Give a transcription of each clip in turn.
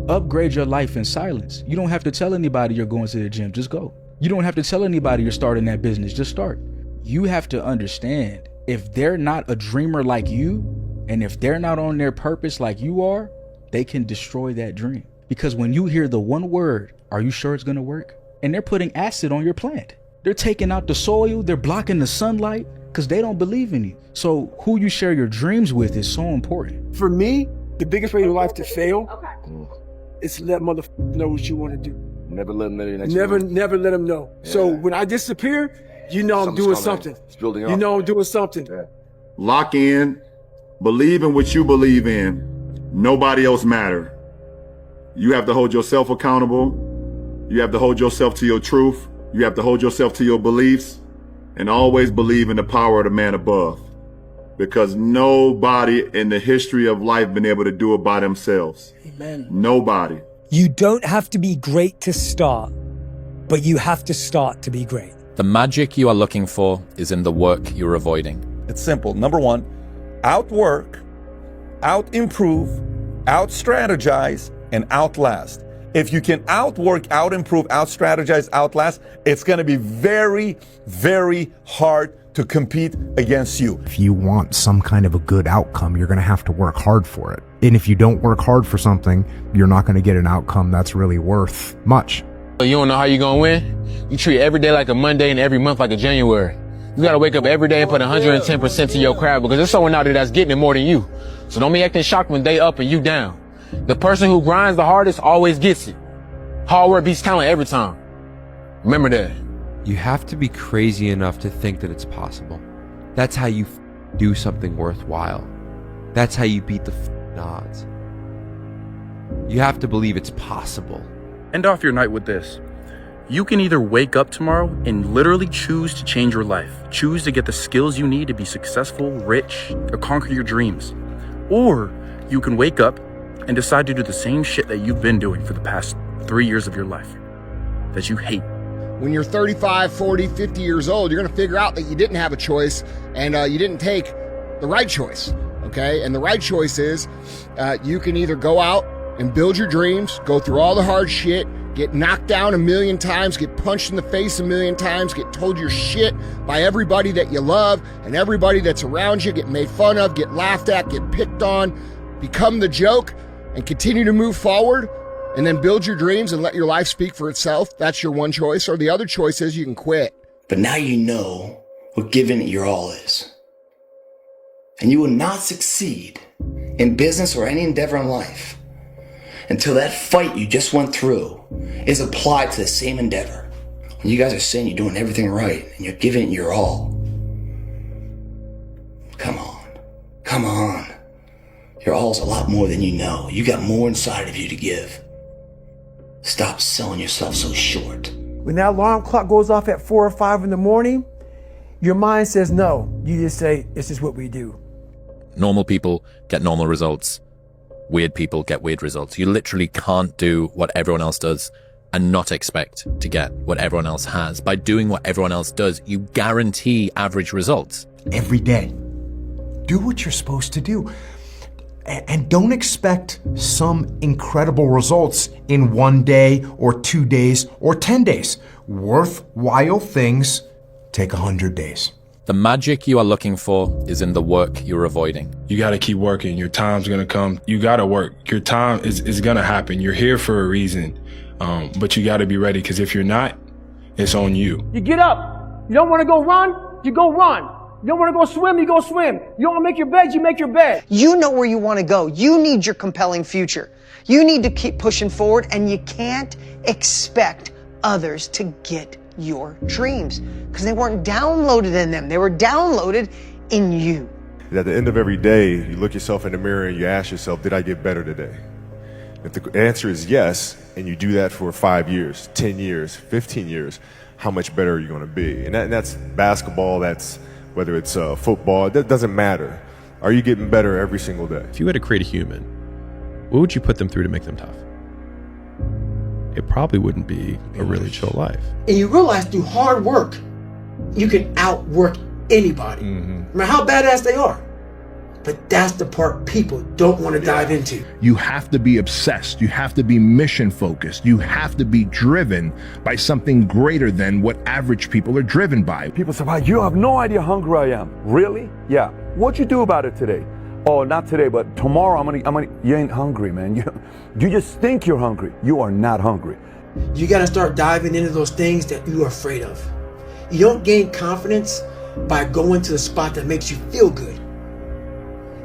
Upgrade your life in silence. You don't have to tell anybody you're going to the gym, just go. You don't have to tell anybody you're starting that business, just start. You have to understand, if they're not a dreamer like you, and if they're not on their purpose like you are, they can destroy that dream. Because when you hear the one word, are you sure it's gonna work? And they're putting acid on your plant. They're taking out the soil, they're blocking the sunlight, because they don't believe in you. So who you share your dreams with is so important. For me, the biggest way in life to fail is to let motherfuckers know what you want to do. Never let them know your next Never let them know. Yeah. So when I disappear, you know I'm doing something. It's building up. You know I'm doing something. Yeah. Lock in, believe in what you believe in. Nobody else matter. You have to hold yourself accountable. You have to hold yourself to your truth. You have to hold yourself to your beliefs, and always believe in the power of the man above. Because nobody in the history of life been able to do it by themselves. Amen. Nobody. You don't have to be great to start, but you have to start to be great. The magic you are looking for is in the work you're avoiding. It's simple. Number one, outwork, outimprove, outstrategize, and outlast. If you can outwork, outimprove, outstrategize, outlast, it's going to be very, very hard to compete against you. If you want some kind of a good outcome, you're going to have to work hard for it. And if you don't work hard for something, you're not going to get an outcome that's really worth much. You don't know how you're gonna win? You treat every day like a Monday and every month like a January. You gotta wake up every day and put 110% to your craft, because there's someone out there that's getting it more than you. So don't be acting shocked when they up and you down. The person who grinds the hardest always gets it. Hard work beats talent every time. Remember that. You have to be crazy enough to think that it's possible. That's how you do something worthwhile. That's how you beat the odds. You have to believe it's possible. End off your night with this. You can either wake up tomorrow and literally choose to change your life, choose to get the skills you need to be successful, rich, or conquer your dreams. Or you can wake up and decide to do the same shit that you've been doing for the past 3 years of your life that you hate. When you're 35, 40, 50 years old, you're going to figure out that you didn't have a choice and you didn't take the right choice, okay? And the right choice is you can either go out and build your dreams, go through all the hard shit, get knocked down a million times, get punched in the face a million times, get told you're shit by everybody that you love and everybody that's around you, get made fun of, get laughed at, get picked on, become the joke, and continue to move forward, and then build your dreams and let your life speak for itself. That's your one choice. Or the other choice is you can quit. But now you know what giving it your all is. And you will not succeed in business or any endeavor in life until that fight you just went through is applied to the same endeavor. When you guys are saying you're doing everything right and you're giving it your all, come on. Your all's a lot more than you know. You got more inside of you to give. Stop selling yourself so short. When that alarm clock goes off at 4 or 5 in the morning, your mind says no. You just say, this is what we do. Normal people get normal results. Weird people get weird results. You literally can't do what everyone else does and not expect to get what everyone else has. By doing what everyone else does, you guarantee average results. Every day, do what you're supposed to do. And don't expect some incredible results in 1 day or 2 days or 10 days. Worthwhile things take 100 days. The magic you are looking for is in the work you're avoiding. You gotta keep working. Your time's gonna come. You gotta work. Your time is gonna happen. You're here for a reason. But you gotta be ready, because if you're not, it's on you. You get up. You don't want to go run, you go run. You don't want to go swim, you go swim. You don't want to make your bed, you make your bed. You know where you want to go. You need your compelling future. You need to keep pushing forward, and you can't expect others to get your dreams because they weren't downloaded in them. They were downloaded in you. At the end of every day, you look yourself in the mirror and you ask yourself, did I get better today? If the answer is yes, and you do that for 5 years, 10 years, 15 years, how much better are you going to be? And that's basketball, that's whether it's football, that doesn't matter. Are you getting better every single day? If you had to create a human, what would you put them through to make them tough? It probably wouldn't be a really chill life. And you realize through hard work, you can outwork anybody. No matter how badass they are. But that's the part people don't want to dive into. You have to be obsessed. You have to be mission focused. You have to be driven by something greater than what average people are driven by. People say, wow, you have no idea how hungry I am. Really? Yeah. What'd you do about it today? Oh, not today, but tomorrow I'm gonna, you ain't hungry, man. You just think you're hungry. You are not hungry. You got to start diving into those things that you are afraid of. You don't gain confidence by going to the spot that makes you feel good.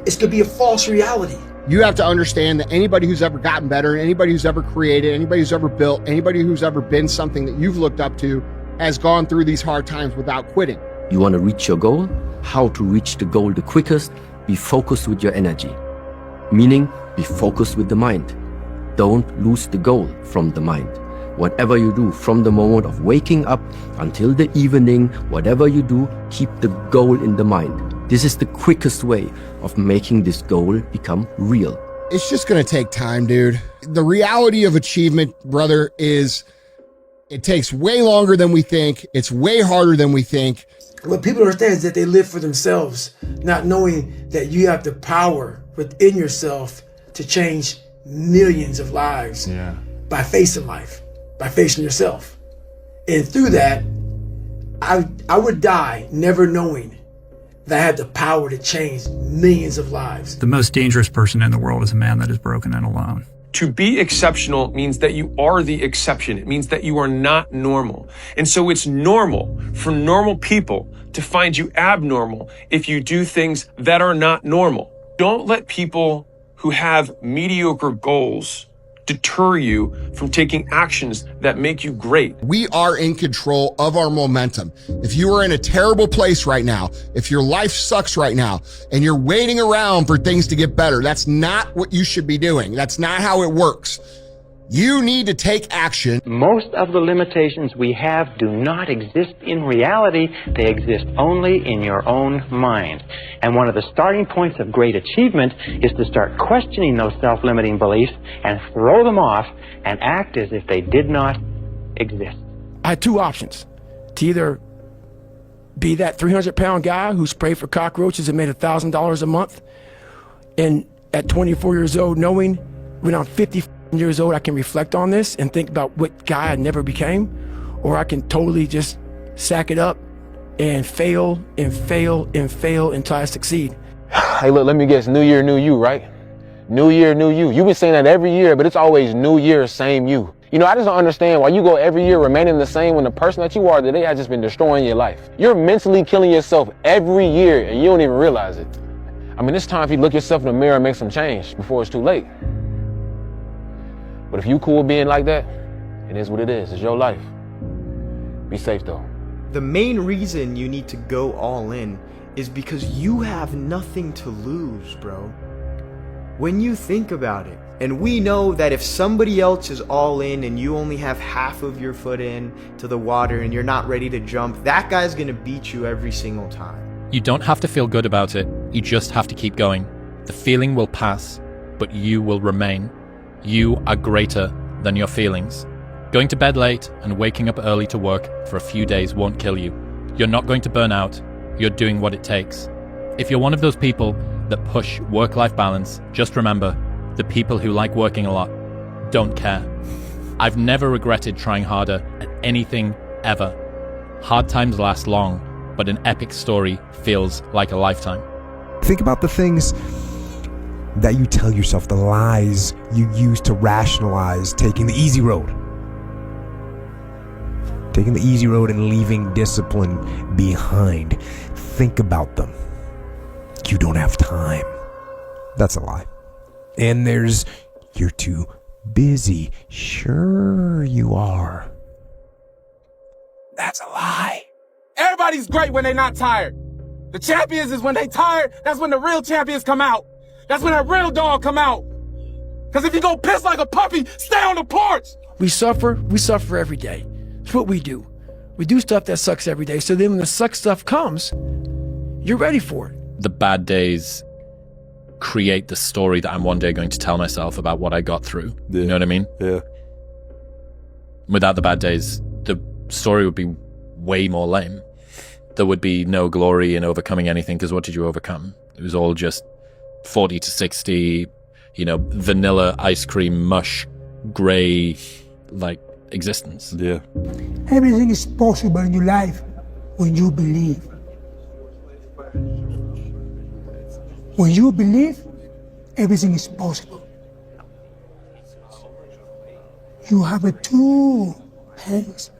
It's going to be a false reality. You have to understand that anybody who's ever gotten better, anybody who's ever created, anybody who's ever built, anybody who's ever been something that you've looked up to has gone through these hard times without quitting. You want to reach your goal? How to reach the goal the quickest? Be focused with your energy. Meaning, be focused with the mind. Don't lose the goal from the mind. Whatever you do, from the moment of waking up until the evening, whatever you do, keep the goal in the mind. This is the quickest way of making this goal become real. It's just going to take time, dude. The reality of achievement, brother, is it takes way longer than we think. It's way harder than we think. What people don't understand is that they live for themselves, not knowing that you have the power within yourself to change millions of lives by facing life, by facing yourself. And through that, I would die never knowing that I had the power to change millions of lives. The most dangerous person in the world is a man that is broken and alone. To be exceptional means that you are the exception. It means that you are not normal. And so it's normal for normal people to find you abnormal if you do things that are not normal. Don't let people who have mediocre goals deter you from taking actions that make you great. We are in control of our momentum. If you are in a terrible place right now, if your life sucks right now, and you're waiting around for things to get better, that's not what you should be doing. That's not how it works. You need to take action. Most of the limitations we have do not exist in reality. They exist only in your own mind. And one of the starting points of great achievement is to start questioning those self-limiting beliefs and throw them off and act as if they did not exist. I had two options. To either be that 300-pound guy who sprayed for cockroaches and made $1,000 a month, and at 24 years old, knowing when I'm 50 years old, I can reflect on this and think about what guy I never became, or I can totally just sack it up and fail and fail and fail until I succeed. Hey, look, let me guess. New year, new you, right? New year, new you. You've been saying that every year, but it's always new year, same you. You know, I just don't understand why you go every year remaining the same when the person that you are today has just been destroying your life. You're mentally killing yourself every year and you don't even realize it. I mean, it's time for you to look yourself in the mirror and make some change before it's too late. But if you cool being like that, it is what it is. It's your life. Be safe though. The main reason you need to go all in is because you have nothing to lose, bro. When you think about it, and we know that if somebody else is all in and you only have half of your foot in to the water and you're not ready to jump, that guy's gonna beat you every single time. You don't have to feel good about it. You just have to keep going. The feeling will pass, but you will remain. You are greater than your feelings. Going to bed late and waking up early to work for a few days won't kill you. You're not going to burn out. You're doing what it takes. If you're one of those people that push work-life balance, just remember, the people who like working a lot don't care. I've never regretted trying harder at anything ever. Hard times last long, but an epic story feels like a lifetime. Think about the things that you tell yourself, the lies you use to rationalize taking the easy road. Taking the easy road and leaving discipline behind. Think about them. You don't have time. That's a lie. And there's, you're too busy. Sure you are. That's a lie. Everybody's great when they're not tired. The champions is when they tired, that's when the real champions come out. That's when that real dog come out. Because if you go piss like a puppy, stay on the porch. We suffer every day. It's what we do. We do stuff that sucks every day. So then when the suck stuff comes, you're ready for it. The bad days create the story that I'm one day going to tell myself about what I got through. Yeah. You know what I mean? Yeah. Without the bad days, the story would be way more lame. There would be no glory in overcoming anything, because what did you overcome? It was all just 40 to 60, vanilla ice cream mush, gray, existence. Yeah. Everything is possible in your life when you believe. When you believe, everything is possible. You have 2 hands.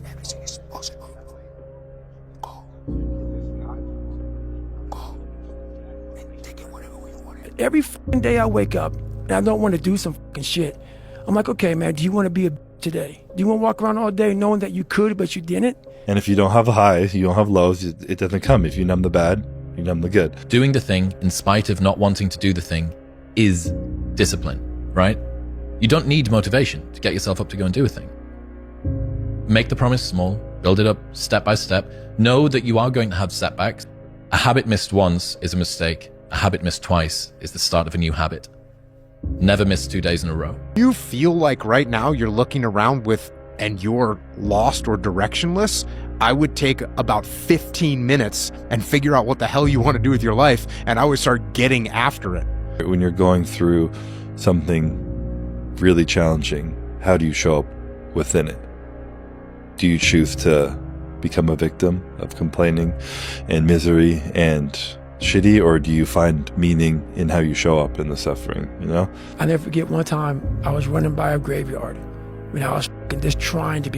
Everything is possible. Go. And take it whatever you want. Every fucking day I wake up and I don't want to do some fucking shit. I'm like, okay, man, do you want to be a today? Do you want to walk around all day knowing that you could, but you didn't? And if you don't have highs, you don't have lows, it doesn't come. If you numb the bad, you numb the good. Doing the thing in spite of not wanting to do the thing is discipline, right? You don't need motivation to get yourself up to go and do a thing. Make the promise small, build it up step by step. Know that you are going to have setbacks. A habit missed once is a mistake. A habit missed twice is the start of a new habit. Never miss 2 days in a row. You feel like right now you're looking around and you're lost or directionless, I would take about 15 minutes and figure out what the hell you want to do with your life, and I would start getting after it. When you're going through something really challenging, how do you show up within it? Do you choose to become a victim of complaining and misery and shitty, or do you find meaning in how you show up in the suffering, I never forget one time I was running by a graveyard when I was just trying to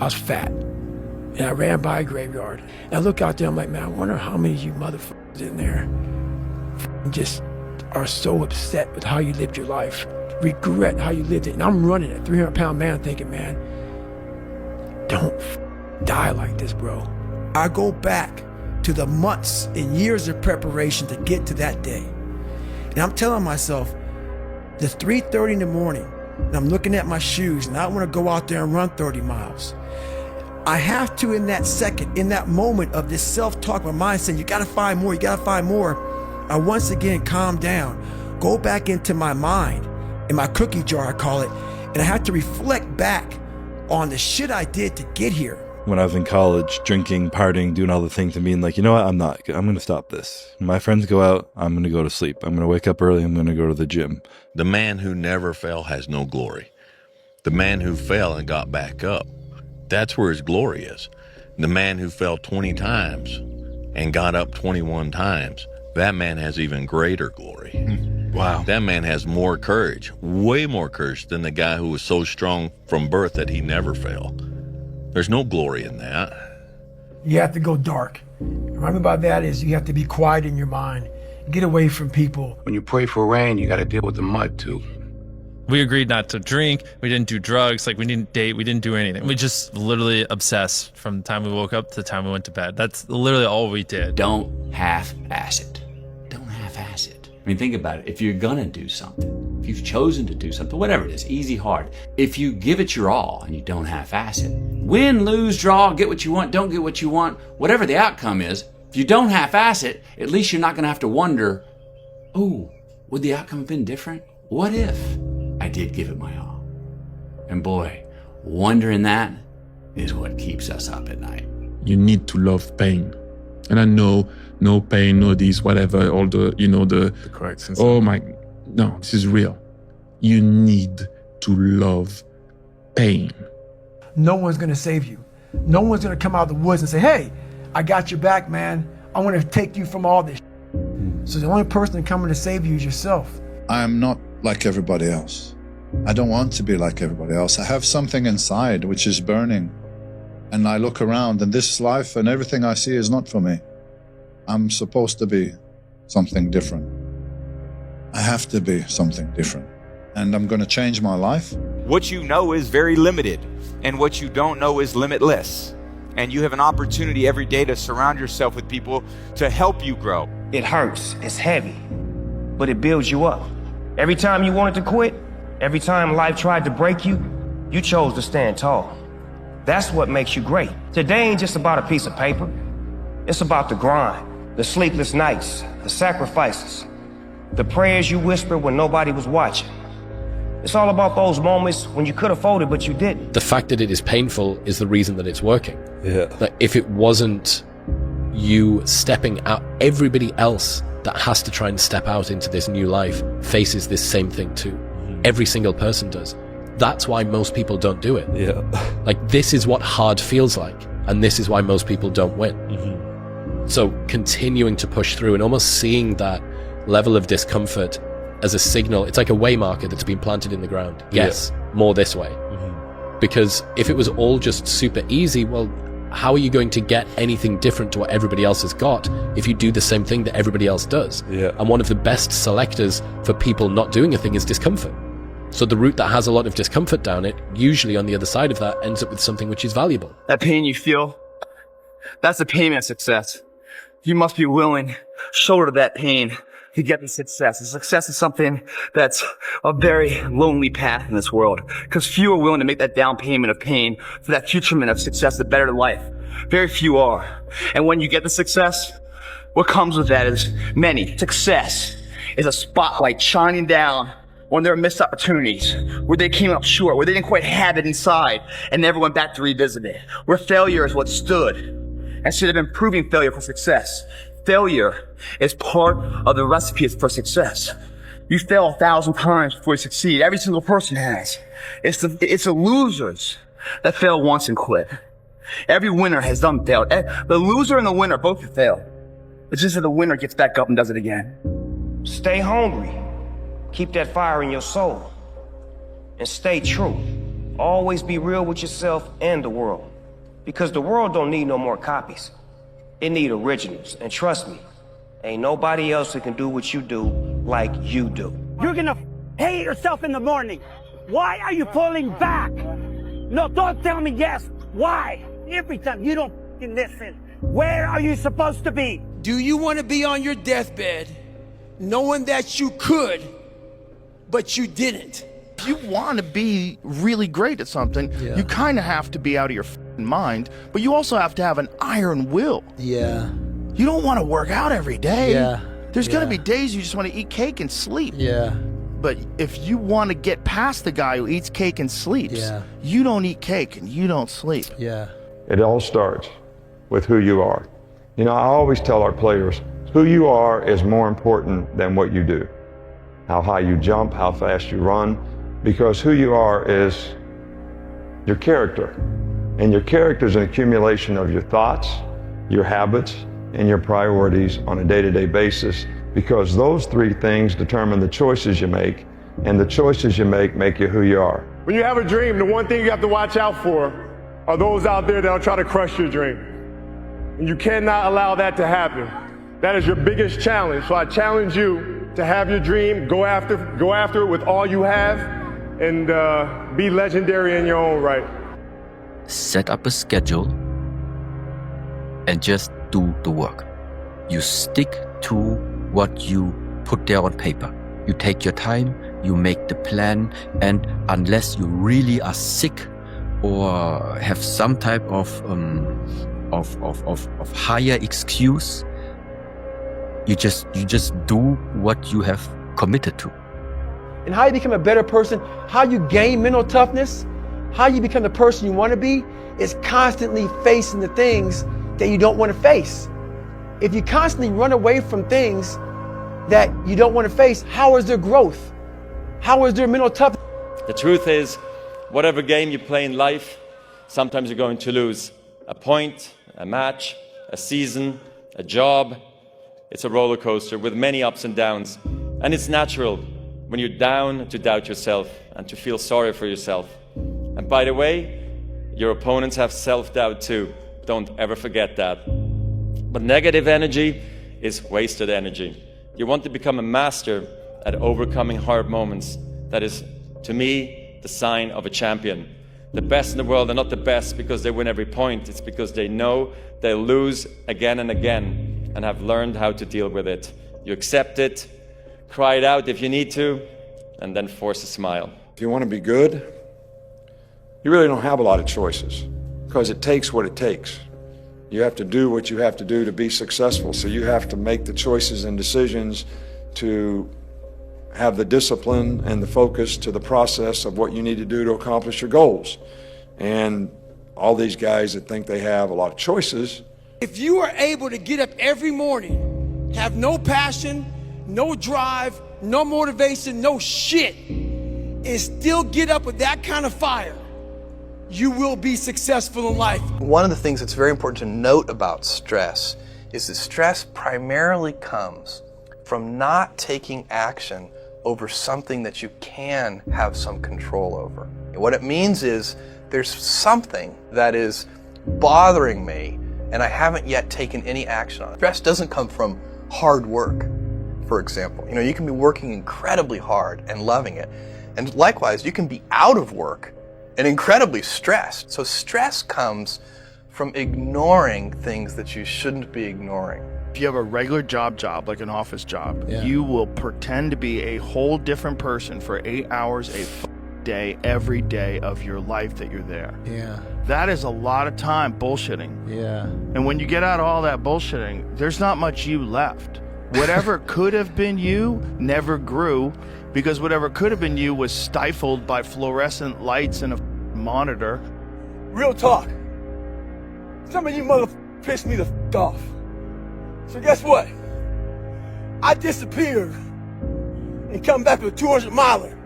I was fat. And I ran by a graveyard. And I look out there, I'm like, man, I wonder how many of you motherfuckers in there just are so upset with how you lived your life, regret how you lived it. And I'm running a 300-pound man thinking, man, don't die like this, bro. I go back to the months and years of preparation to get to that day. And I'm telling myself, the 3:30 in the morning, and I'm looking at my shoes, and I want to go out there and run 30 miles. I have to, in that second, in that moment of this self-talk, my mind saying, you gotta find more, you gotta find more. I once again calm down, go back into my mind, in my cookie jar, I call it, and I have to reflect back on the shit I did to get here. When I was in college, drinking, partying, doing all the things and being like, you know what, I'm going to stop this. When my friends go out, I'm going to go to sleep. I'm going to wake up early, I'm going to go to the gym. The man who never fell has no glory. The man who fell and got back up, that's where his glory is. The man who fell 20 times and got up 21 times, that man has even greater glory. Wow. That man has more courage, way more courage than the guy who was so strong from birth that he never fell. There's no glory in that. You have to go dark. What I mean by that is you have to be quiet in your mind. Get away from people. When you pray for rain, you got to deal with the mud too. We agreed not to drink. We didn't do drugs. We didn't date. We didn't do anything. We just literally obsessed from the time we woke up to the time we went to bed. That's literally all we did. Don't half-ass it. Don't half-ass it. I mean, think about it. If you're gonna do something, if you've chosen to do something, whatever it is, easy, hard, if you give it your all and you don't half-ass it, win, lose, draw, get what you want, don't get what you want, whatever the outcome is, if you don't half-ass it, at least you're not gonna have to wonder, oh, would the outcome have been different? What if I did give it my all? And boy, wondering that is what keeps us up at night. You need to love pain. And I know, no pain, no this, whatever, all the, the correct sense. Oh my, no, this is real. You need to love pain. No one's gonna save you. No one's gonna come out of the woods and say, hey, I got your back, man. I want to take you from all this. So the only person coming to save you is yourself. I am not like everybody else. I don't want to be like everybody else. I have something inside which is burning. And I look around and this life and everything I see is not for me. I'm supposed to be something different. I have to be something different. And I'm going to change my life. What you know is very limited, and what you don't know is limitless. And you have an opportunity every day to surround yourself with people to help you grow. It hurts, it's heavy, but it builds you up. Every time you wanted to quit, every time life tried to break you, you chose to stand tall. That's what makes you great. Today ain't just about a piece of paper. It's about the grind, the sleepless nights, the sacrifices, the prayers you whispered when nobody was watching. It's all about those moments when you could have folded, but you didn't. The fact that it is painful is the reason that it's working. Yeah. Like, if it wasn't you stepping out. Everybody else that has to try and step out into this new life faces this same thing too. Every single person does. That's why most people don't do it. Yeah. Like, this is what hard feels like, and this is why most people don't win. So continuing to push through and almost seeing that level of discomfort as a signal, it's like a way marker that's been planted in the ground. Yes, more this way. Because if it was all just super easy, well, how are you going to get anything different to what everybody else has got if you do the same thing that everybody else does? And one of the best selectors for people not doing a thing is discomfort. So the route that has a lot of discomfort down it, usually on the other side of that, ends up with something which is valuable. That pain you feel, that's the payment of success. You must be willing to shoulder that pain to get the success. The success is something that's a very lonely path in this world, because few are willing to make that down payment of pain for that futurement of success, the better life. Very few are. And when you get the success, what comes with that is many. Success is a spotlight shining down on their missed opportunities, where they came up short, where they didn't quite have it inside and never went back to revisit it, where failure is what stood instead of improving failure for success. Failure is part of the recipe for success. You fail 1,000 times before you succeed. Every single person has. It's the losers that fail once and quit. Every winner has done failed. The loser and the winner both have failed. It's just that the winner gets back up and does it again. Stay hungry. Keep that fire in your soul. And stay true. Always be real with yourself and the world. Because the world don't need no more copies. It need originals. And trust me, ain't nobody else that can do what you do like you do. You're gonna hate yourself in the morning. Why are you pulling back? No, don't tell me yes. Why? Every time you don't listen. Where are you supposed to be? Do you want to be on your deathbed knowing that you could, but you didn't? If you want to be really great at something, you kind of have to be out of your mind, but you also have to have an iron will. Yeah. You don't want to work out every day. Yeah. There's going to be days you just want to eat cake and sleep. Yeah. But if you want to get past the guy who eats cake and sleeps, you don't eat cake and you don't sleep. Yeah. It all starts with who you are. You know, I always tell our players, who you are is more important than what you do. How high you jump, how fast you run, because who you are is your character. And your character is an accumulation of your thoughts, your habits, and your priorities on a day-to-day basis, because those three things determine the choices you make, and the choices you make you who you are. When you have a dream, the one thing you have to watch out for are those out there that'll try to crush your dream. And you cannot allow that to happen. That is your biggest challenge. So I challenge you to have your dream, go after it with all you have, and be legendary in your own right. Set up a schedule and just do the work. You stick to what you put there on paper. You take your time, you make the plan, and unless you really are sick or have some type of higher excuse, you just do what you have committed to. And how you become a better person, how you gain mental toughness, how you become the person you want to be, is constantly facing the things that you don't want to face. If you constantly run away from things that you don't want to face, how is there growth? How is there mental toughness? The truth is, whatever game you play in life, sometimes you're going to lose. A point, a match, a season, a job. It's a roller coaster with many ups and downs. And it's natural when you're down to doubt yourself and to feel sorry for yourself. And by the way, your opponents have self-doubt too. Don't ever forget that. But negative energy is wasted energy. You want to become a master at overcoming hard moments. That is, to me, the sign of a champion. The best in the world are not the best because they win every point. It's because they know they'll lose again and again and have learned how to deal with it. You accept it, cry it out if you need to, and then force a smile. If you want to be good, you really don't have a lot of choices because it takes what it takes. You have to do what you have to do to be successful. So you have to make the choices and decisions to have the discipline and the focus to the process of what you need to do to accomplish your goals. And all these guys that think they have a lot of choices If you are able to get up every morning, have no passion, no drive, no motivation, no shit, and still get up with that kind of fire, you will be successful in life. One of the things that's very important to note about stress is that stress primarily comes from not taking action over something that you can have some control over. And what it means is there's something that is bothering me and I haven't yet taken any action on it. Stress doesn't come from hard work, for example. You know, you can be working incredibly hard and loving it. And likewise, you can be out of work and incredibly stressed. So stress comes from ignoring things that you shouldn't be ignoring. If you have a regular job, like an office job, you will pretend to be a whole different person for 8 hours a day, every day of your life that you're there. Yeah. That is a lot of time bullshitting. Yeah. And when you get out of all that bullshitting, there's not much you left. Whatever could have been you never grew, because whatever could have been you was stifled by fluorescent lights and a monitor. Real talk. Some of you motherfuckers pissed me the off. So guess what? I disappeared and come back with a 200 miler.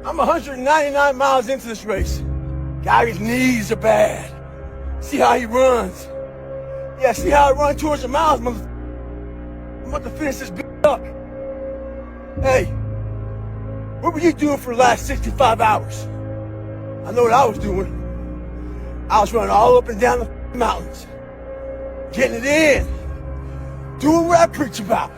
I'm 199 miles into this race. Guy's knees are bad. See how he runs. Yeah, see how I run 200 miles, motherfucker. I'm about to finish this bitch up. Hey, what were you doing for the last 65 hours? I know what I was doing. I was running all up and down the mountains. Getting it in. Doing what I preach about.